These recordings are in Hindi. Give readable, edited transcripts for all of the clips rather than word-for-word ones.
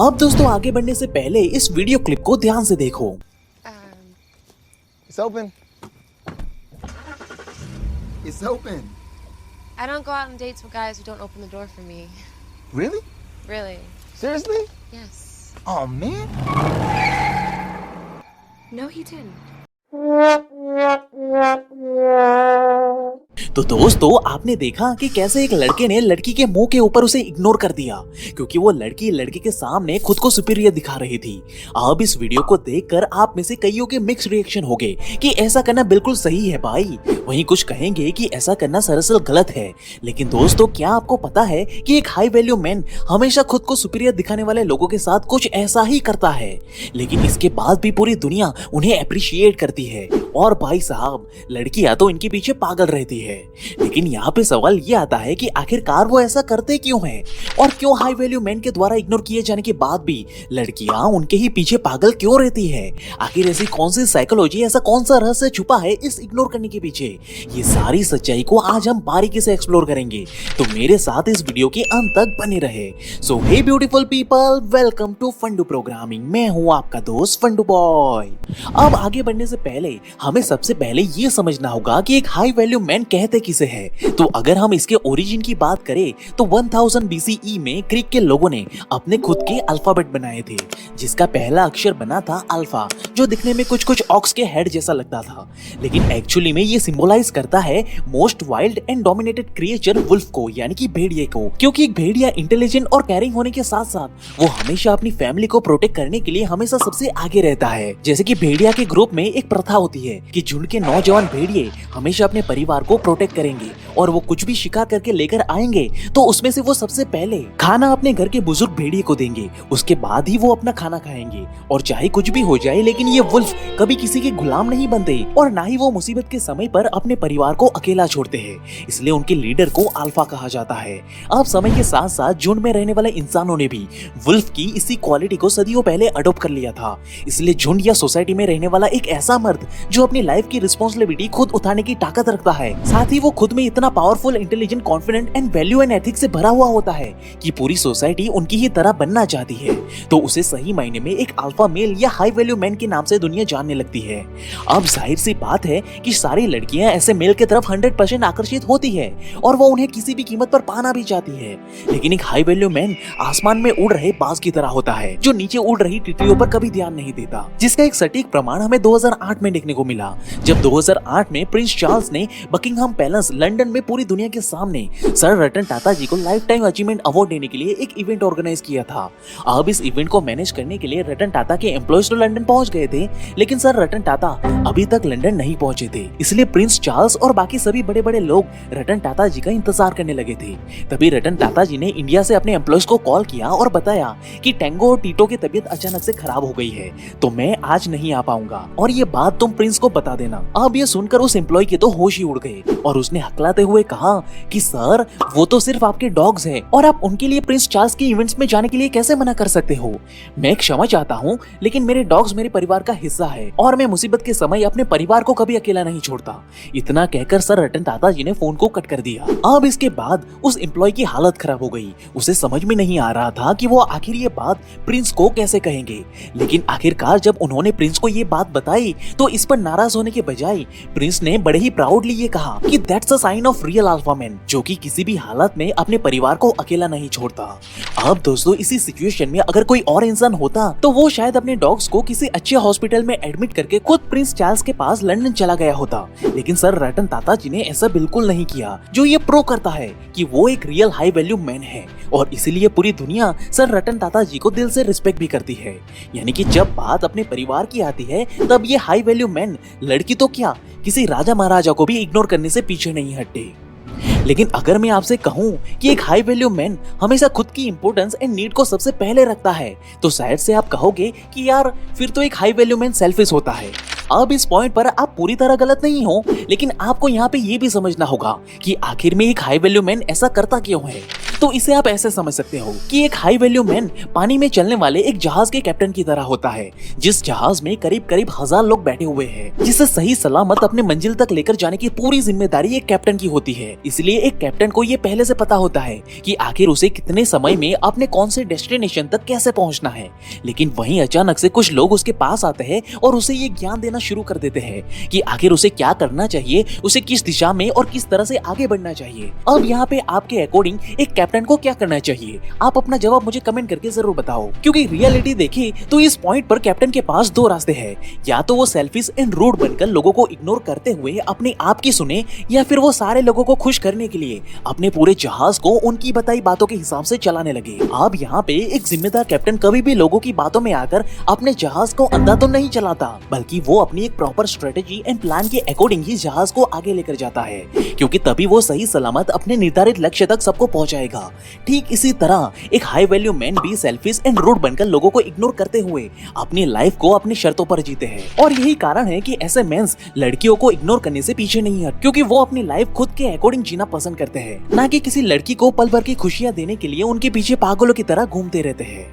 अब दोस्तों आगे बढ़ने से पहले इस वीडियो क्लिप को ध्यान से देखो। It's open. It's open. I don't go out on dates with guys who don't open the door for me. Really? Really? Seriously? Yes. Oh man. No, he didn't. तो दोस्तों आपने देखा कि कैसे एक लड़के ने लड़की के मुंह के ऊपर उसे इग्नोर कर दिया क्योंकि वो लड़की लड़के के सामने खुद को सुपीरियर दिखा रही थी। अब इस वीडियो को देखकर आप में से कईयों के मिक्स रिएक्शन होंगे कि ऐसा करना बिल्कुल सही है भाई, वहीं कुछ कहेंगे कि ऐसा करना दरअसल गलत है। लेकिन दोस्तों क्या आपको पता है कि एक हाई वैल्यू मैन हमेशा खुद को सुपीरियर दिखाने वाले लोगों के साथ कुछ ऐसा ही करता है, लेकिन इसके बाद भी पूरी दुनिया उन्हें अप्रिशिएट करती है। और भाई साहब लड़कियां तो इनके पीछे पागल रहती है। लेकिन यहाँ पे सवाल ये आता है कि आखिरकार वो ऐसा करते क्यों हैं और क्यों हाई वैल्यू मैन के द्वारा इग्नोर किए जाने के बाद भी लड़कियां उनके ही पीछे पागल क्यों रहती है। आखिर ऐसी कौन सी साइकोलॉजी, ऐसा कौन सा रहस्य छुपा है इस इग्नोर करने के पीछे, ये सारी सच्चाई को आज हम बारीकी से एक्सप्लोर करेंगे। तो मेरे साथ इस वीडियो के अंत तक बने रहे। So hey beautiful people, welcome to Fundoo programming. मैं हूँ आपका दोस्त फंडू बॉय। अब आगे बढ़ने से पहले हमें सबसे पहले ये समझना होगा कि एक हाई वैल्यू मैन कहते किसे है। तो अगर हम इसके ओरिजिन की बात करें तो 1000 BCE में ग्रीक के लोगों ने अपने खुद के अल्फाबेट बनाए थे, जिसका पहला अक्षर बना था अल्फा, जो दिखने में कुछ ऑक्स के हेड जैसा लगता था, लेकिन एक्चुअली में ये सिंबलाइज करता है most wild and dominated creature wolf को, यानी कि भेड़िए को। क्योंकि एक भेड़िया इंटेलिजेंट और केयरिंग होने के साथ साथ वो हमेशा अपनी फैमिली को प्रोटेक्ट करने के लिए हमेशा सबसे आगे रहता है। जैसे कि भेड़िया के ग्रुप में एक प्रथा होती है कि झुंड के नौजवान भेड़िए हमेशा अपने परिवार को प्रोटेक्ट करेंगे और वो कुछ भी शिकार करके लेकर आएंगे तो उसमें से वो सबसे पहले खाना अपने घर के बुजुर्ग भेड़िए को देंगे, उसके बाद ही वो अपना खाना खाएंगे। और चाहे कुछ भी हो जाए लेकिन ये वुल्फ कभी किसी के गुलाम नहीं बनते और ना ही वो मुसीबत के समय पर अपने परिवार को अकेला छोड़ते हैं, इसलिए उनके लीडर को अल्फा कहा जाता है। अब समय के साथ साथ झुंड में रहने वाले इंसानों ने भी वुल्फ की इसी क्वालिटी को सदियों पहले अडॉप्ट कर लिया था। इसलिए झुंड या सोसाइटी में रहने वाला एक ऐसा मर्द जो अपनी लाइफ की रिस्पॉन्सिबिलिटी खुद उठाने की ताकत रखता है, साथ ही वो खुद में इतना powerful, intelligent, confident and value and ethics से भरा हुआ होता है कि पूरी सोसाइटी उनकी ही तरह बनना चाहती है, तो उसे सही मायने में एक अल्फा मेल या हाई वैल्यू मैन के नाम से दुनिया जानने लगती है। अब जाहिर सी बात है कि सारी लड़कियां ऐसे मेल की तरफ 100% आकर्षित होती है और वो उन्हें किसी भी कीमत पर पाना भी चाहती है। लेकिन एक हाई वैल्यू मैन आसमान में उड़ रहे बाज की तरह होता है जो नीचे उड़ रही तितलियों पर कभी ध्यान नहीं देता, जिसका एक सटीक प्रमाण हमें 2008 में देखने को मिला, जब 2008 में प्रिंस चार्ल्स ने बकिंगहाम पैलेस लंदन में पूरी दुनिया के सामने सर रतन टाटा जी को लाइफ टाइम अचीवमेंट अवार्ड देने के लिए एक इवेंट ऑर्गेनाइज किया था। अब इस इवेंट को मैनेज करने के लिए रतन टाटा के एम्प्लॉयज तो लंदन पहुंच गए थे, लेकिन सर रतन टाटा अभी तक लंदन नहीं पहुंचे थे। इसलिए प्रिंस चार्ल्स और बाकी सभी बड़े बड़े लोग रतन टाटा जी का इंतजार करने लगे थे। तभी रतन टाटा जी ने इंडिया से अपने एम्प्लॉयज को कॉल किया और बताया कि टेंगो और टीटो की तबीयत अचानक से खराब हो गई है, तो मैं आज नहीं आ पाऊंगा और ये बात तुम प्रिंस को बता देना। अब ये सुनकर उस एम्प्लॉय के तो होश ही उड़ गए और उसने हकलाते हुए कहा कि सर वो तो सिर्फ आपके डॉग्स हैं और आप उनके लिए प्रिंस चार्ल्स के इवेंट्स में जाने के लिए कैसे मना कर सकते हो। मैं क्षमा चाहता हूँ, लेकिन मेरे डॉग्स मेरे परिवार का हिस्सा है और मैं मुसीबत के समय अपने परिवार को कभी अकेला नहीं छोड़ता। इतना कहकर सर रतन टाटा जी ने फोन को कट कर दिया। अब इसके बाद उस एम्प्लॉय की हालत खराब हो गई। उसे समझ में नहीं आ रहा था कि वो आखिर ये बात प्रिंस को कैसे कहेंगे, लेकिन आखिरकार जब उन्होंने प्रिंस को ये बात बताई तो इस पर नाराज होने के बजाय प्रिंस ने बड़े ही प्राउडली ये कहा कि that's a sign of real alpha man, जो कि किसी भी हालत में अपने परिवार को अकेला नहीं छोड़ता। अब दोस्तों इसी सिचुएशन में अगर कोई और इंसान होता तो वो शायद अपने डॉग्स को किसी अच्छे हॉस्पिटल में एडमिट करके खुद प्रिंस चार्ल्स के पास लंदन चला गया होता, लेकिन सर रतन टाटा जी ने ऐसा बिल्कुल नहीं किया, जो ये प्रूव करता है कि वो एक रियल हाई वैल्यू मैन है और इसीलिए पूरी दुनिया सर रतन टाटा जी को दिल से रिस्पेक्ट भी करती है। यानी कि जब बात अपने परिवार की आती है तब ये हाई वैल्यू मैन लड़की तो क्या किसी राजा महाराजा को भी इग्नोर करने से पीछे नहीं हटते। लेकिन अगर मैं आपसे कहूं कि एक हाई वैल्यू मैन हमेशा खुद की इंपोर्टेंस एंड नीड को सबसे पहले रखता है, तो शायद से आप कहोगे कि यार फिर तो एक हाई वैल्यू मैन सेल्फिश होता है। अब इस पॉइंट पर आप पूरी तरह गलत नहीं हो, लेकिन आपको यहाँ पे ये भी समझना होगा कि आखिर में एक हाई वैल्यू मैन ऐसा करता क्यों है। तो इसे आप ऐसे समझ सकते हो कि एक हाई वैल्यू मैन पानी में चलने वाले एक जहाज के कैप्टन की तरह होता है, जिस जहाज में करीब करीब 1000 लोग बैठे हुए हैं, जिसे सही सलामत अपने मंजिल तक लेकर जाने की पूरी जिम्मेदारी एक कैप्टन की होती है। इसलिए एक कैप्टन को ये पहले से पता होता है कि आखिर उसे कितने समय में अपने कौन से डेस्टिनेशन तक कैसे पहुंचना है। लेकिन वहीं अचानक से कुछ लोग उसके पास आते हैं और उसे ये ज्ञान देना शुरू कर देते हैं कि आखिर उसे क्या करना चाहिए, उसे किस दिशा में और किस तरह से आगे बढ़ना चाहिए। अब यहाँ पे आपके अकॉर्डिंग एक कैप्टन को क्या करना चाहिए? आप अपना जवाब मुझे कमेंट करके जरूर बताओ, क्योंकि रियलिटी देखी तो इस पॉइंट पर कैप्टन के पास दो रास्ते हैं। या तो वो सेल्फिश एंड रूड बनकर लोगों को इग्नोर करते हुए अपने आप की सुने, या फिर वो सारे लोगों को खुश करने के लिए अपने पूरे जहाज को उनकी बताई बातों के हिसाब से चलाने लगे। अब यहाँ पे एक जिम्मेदार कैप्टन कभी भी लोगों की बातों में आकर अपने जहाज को अंधा तो नहीं चलाता, बल्कि वो अपनी एक प्रॉपर स्ट्रेटेजी एंड प्लान के अकॉर्डिंग ही जहाज को आगे लेकर जाता है, क्योंकि तभी वो सही सलामत अपने निर्धारित लक्ष्य तक सबको पहुंचाएगा। ठीक इसी तरह एक हाई वैल्यू मैन भी सेल्फिश एंड रूड बनकर लोगों को इग्नोर करते हुए अपनी लाइफ को अपनी शर्तों पर जीते हैं। और यही कारण है कि ऐसे मेंस लड़कियों को इग्नोर करने से पीछे नहीं हट, क्योंकि वो अपनी लाइफ खुद के अकॉर्डिंग जीना पसंद करते हैं, ना कि किसी लड़की को पल भर की खुशियां देने के लिए उनके पीछे पागलों की तरह घूमते रहते हैं।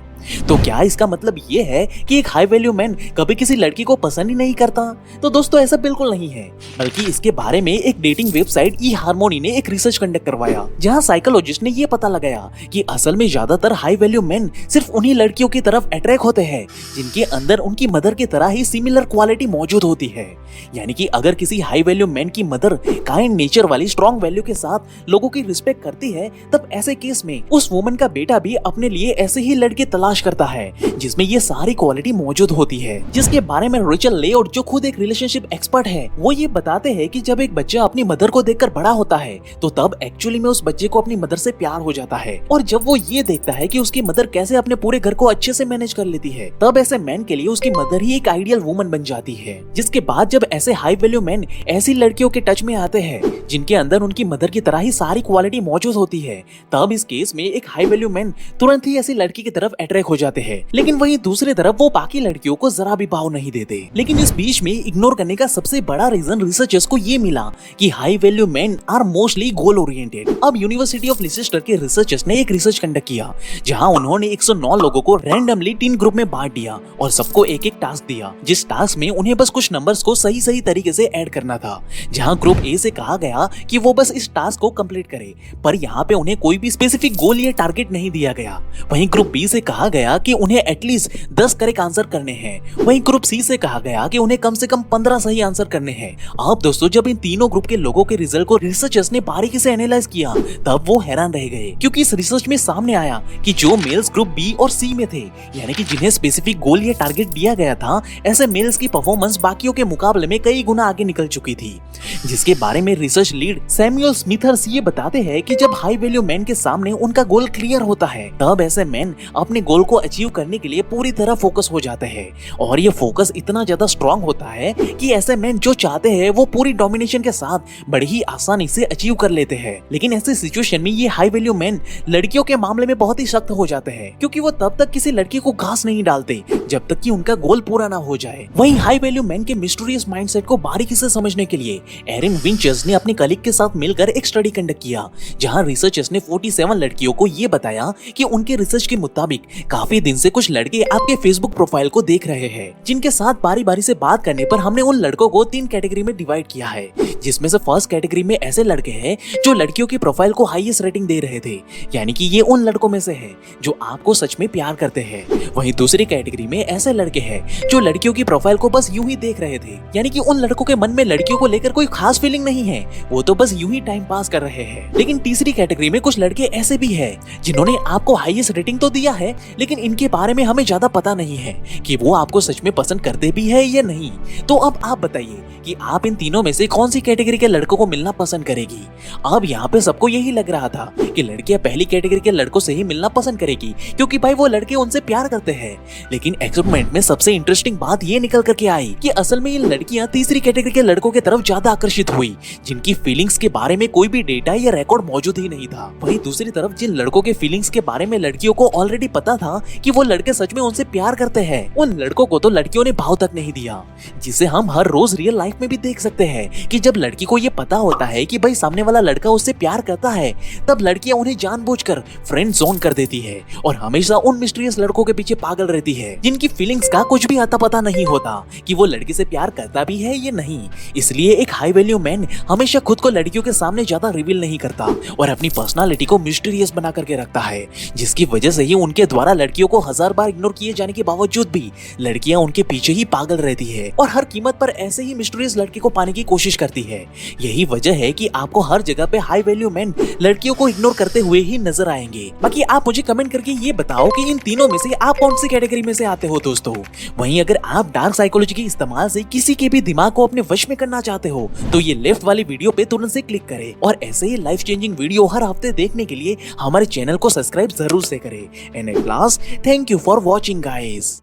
तो क्या इसका मतलब ये है कि एक हाई वैल्यू मैन कभी किसी लड़की को पसंद ही नहीं करता? तो दोस्तों ऐसा बिल्कुल नहीं है, बल्कि इसके बारे में एक डेटिंग वेबसाइट ई हार्मोनी ने एक रिसर्च कंडक्ट करवाया, जहां साइकोलॉजिस्ट ने ये पता लगाया कि असल में ज्यादातर हाई वैल्यू मैन सिर्फ उन्हीं लड़कियों की तरफ अट्रैक्ट होते हैं जिनके अंदर उनकी मदर की तरह ही सिमिलर क्वालिटी मौजूद होती है। यानी कि अगर किसी हाई वैल्यू मैन की मदर काइंड नेचर वाली स्ट्रॉन्ग वैल्यू के साथ लोगों की रिस्पेक्ट करती है, तब ऐसे केस में उस वुमन का बेटा भी अपने लिए ऐसे ही लड़के तलाश करता है जिसमें ये सारी क्वालिटी मौजूद होती है। जिसके बारे में रेचल लेआउट, जो खुद एक रिलेशनशिप एक्सपर्ट है, वो ये बताते हैं कि जब एक बच्चा अपनी मदर को देखकर बड़ा होता है तो तब एक्चुअली में उस बच्चे को अपनी मदर से प्यार हो जाता है। और जब वो ये देखता है कि उसकी मदर कैसे अपने पूरे घर को अच्छे से मैनेज कर लेती है, तब ऐसे मैन के लिए उसकी मदर ही एक आइडियल वुमन बन जाती है। जिसके बाद जब ऐसे हाई वैल्यू मैन ऐसी लड़कियों के टच में आते हैं जिनके अंदर उनकी मदर की तरह ही सारी क्वालिटी मौजूद होती है, तब इस केस में एक हाई वैल्यू मैन तुरंत ही ऐसी लड़की की तरफ अट्रैक्ट हो जाते हैं। लेकिन वहीं दूसरी तरफ वो बाकी लड़कियों को जरा भी भाव नहीं देते। लेकिन इस बीच में इग्नोर करने का सबसे बड़ा रीजन रिसर्चर्स को ये मिला कि high value man are mostly goal oriented. अब यूनिवर्सिटी ऑफ लिसेस्टर के रिसर्चर्स ने एक रिसर्च कंडक्ट किया, जहां उन्होंने 109 लोगों को रैंडमली 3 ग्रुप में बांट दिया और सबको एक एक टास्क दिया, जिस टास्क में उन्हें बस कुछ नंबर्स को सही सही तरीके से ऐड करना था। जहां ग्रुप ए से कहा गया कि वो बस इस टास्क को कंप्लीट करे, पर यहाँ पे उन्हें कोई भी स्पेसिफिक गोल या टारगेट नहीं दिया गया। वहीं ग्रुप बी से कहा गया कि उन्हें एटलीस्ट 10 करेक्ट आंसर करने हैं। वहीं ग्रुप सी से कहा गया कि उन्हें कम से कम 15 सही आंसर करने हैं। अब दोस्तों जब इन तीनों ग्रुप के लोगों के रिजल्ट को रिसर्चर्स ने बारीकी से एनालाइज किया, तब वो हैरान रह गए, क्योंकि इस रिसर्च में सामने आया कि जो मेल्स ग्रुप बी और सी में थे, यानी कि जिन्हें स्पेसिफिक गोल या टारगेट दिया गया था, ऐसे मेल्स की परफॉर्मेंस बाकियों के मुकाबले में कई गुना आगे निकल चुकी थी। जिसके बारे में रिसर्च लीड सैमुअल स्मिथर्स ये बताते हैं कि जब हाई वैल्यू मैन के सामने उनका गोल क्लियर होता है, तब ऐसे मैन अपने गोल को अचीव करने के लिए पूरी तरह फोकस हो जाते हैं। और ये फोकस इतना ज्यादा स्ट्रॉन्ग होता है कि ऐसे मैन जो चाहते हैं वो पूरी डोमिनेशन के साथ बड़ी ही आसानी से अचीव कर लेते हैं। लेकिन ऐसे सिचुएशन में ये हाई वैल्यू मैन लड़कियों के मामले में बहुत ही सख्त हो जाते हैं, क्योंकि वो तब तक किसी लड़की को घास नहीं डालते जब तक कि उनका गोल पूरा ना हो जाए। वहीं हाई वैल्यू मैन के मिस्टीरियस माइंडसेट को बारीकी से समझने के लिए एरिन विंचर्स ने अपने कलीग के साथ मिलकर एक स्टडी कंडक्ट किया, जहां रिसर्चर्स ने 47 लड़कियों को ये बताया कि उनके रिसर्च के मुताबिक काफी दिन से कुछ लड़के आपके फेसबुक प्रोफाइल को देख रहे हैं, जिनके साथ बारी बारी से बात करने पर हमने उन लड़कों को 3 कैटेगरी में डिवाइड किया है। जिसमें से फर्स्ट कैटेगरी में ऐसे लड़के हैं जो लड़कियों की प्रोफाइल को हाईएस्ट रेटिंग दे रहे थे, यानी कि ये उन लड़कों में से है जो आपको सच में प्यार करते हैं। वहीं दूसरी कैटेगरी में ऐसे लड़के हैं जो लड़कियों की प्रोफाइल को बस यूं ही देख रहे थे, यानी कि उन लड़कों के मन में लड़कियों को लेकर कोई खास फीलिंग नहीं है, वो तो बस यूं ही टाइम पास कर रहे हैं। लेकिन तीसरी कैटेगरी में कुछ लड़के ऐसे भी हैं जिन्होंने आपको हाईएस्ट रेटिंग तो दिया है, लेकिन इनके बारे में हमें ज्यादा पता नहीं है कि वो आपको सच में पसंद करते भी है या नहीं। तो अब आप बताइए कि आप इन तीनों में से कौन सी कैटेगरी के लड़कों को मिलना पसंद करेगी। अब यहाँ पे सबको यही लग रहा था कि लड़कियां पहली कैटेगरी के लड़कों से ही मिलना पसंद करेगी, क्योंकि भाई वो लड़के उनसे प्यार करते हैं। लेकिन एक्सपेरिमेंट में सबसे इंटरेस्टिंग बात ये निकल करके आई कि असल में ये लड़कियां तीसरी कैटेगरी के लड़कों की तरफ ज्यादा आकर्षित हुई, जिनकी फीलिंग्स के बारे में कोई भी डेटा या रिकॉर्ड मौजूद ही नहीं था। वहीं दूसरी तरफ जिन लड़कों के फीलिंग्स के बारे में लड़कियों को ऑलरेडी पता था, था कि वो लड़के सच में उनसे प्यार करते हैं। उन लड़कों को तो लड़कियों ने भाव तक नहीं दिया, जिसे हम हर रोज रियल लाइफ में भी देख सकते हैं कि जब लड़की को ये पता होता है कि भाई सामने वाला लड़का उससे प्यार करता है, तब लड़कियां उन्हें जानबूझकर फ्रेंड जोन कर देती है और हमेशा उन मिस्टीरियस लड़कों के पीछे पागल रहती है, जिनकी फीलिंग्स का कुछ भी आता पता नहीं होता कि वो लड़की से प्यार करता भी है या नहीं। इसलिए एक हाई वैल्यू मैन हमेशा खुद को लड़कियों के सामने ज्यादा रिवील नहीं करता और अपनी पर्सनालिटी को मिस्टीरियस बना करके रखता है, जिसकी वजह से ही उनके द्वारा लड़कियों को 1000 बार इग्नोर किए जाने के बावजूद भी लड़कियां उनके पीछे ही पागल रहती है और हर कीमत पर ऐसे ही मिस्टीरियस लड़के को पाने की कोशिश करती है। यही वजह है कि आपको हर जगह पे हाई वैल्यू मैन लड़कियों को इग्नोर करते हुए ही नजर आएंगे। बाकी आप मुझे कमेंट करके ये बताओ कि इन तीनों में से आप कौन सी कैटेगरी में से आते हो दोस्तों। वहीं अगर आप डार्क साइकोलॉजी के इस्तेमाल से किसी के भी दिमाग को अपने वश में करना चाहते हो तो ये लेफ्ट वाली वीडियो पे तुरंत से क्लिक करें और ऐसे ही लाइफ चेंजिंग वीडियो हर हफ्ते देखने के लिए हमारे चैनल को सब्सक्राइब जरूर से करें। And at last, thank you for watching guys.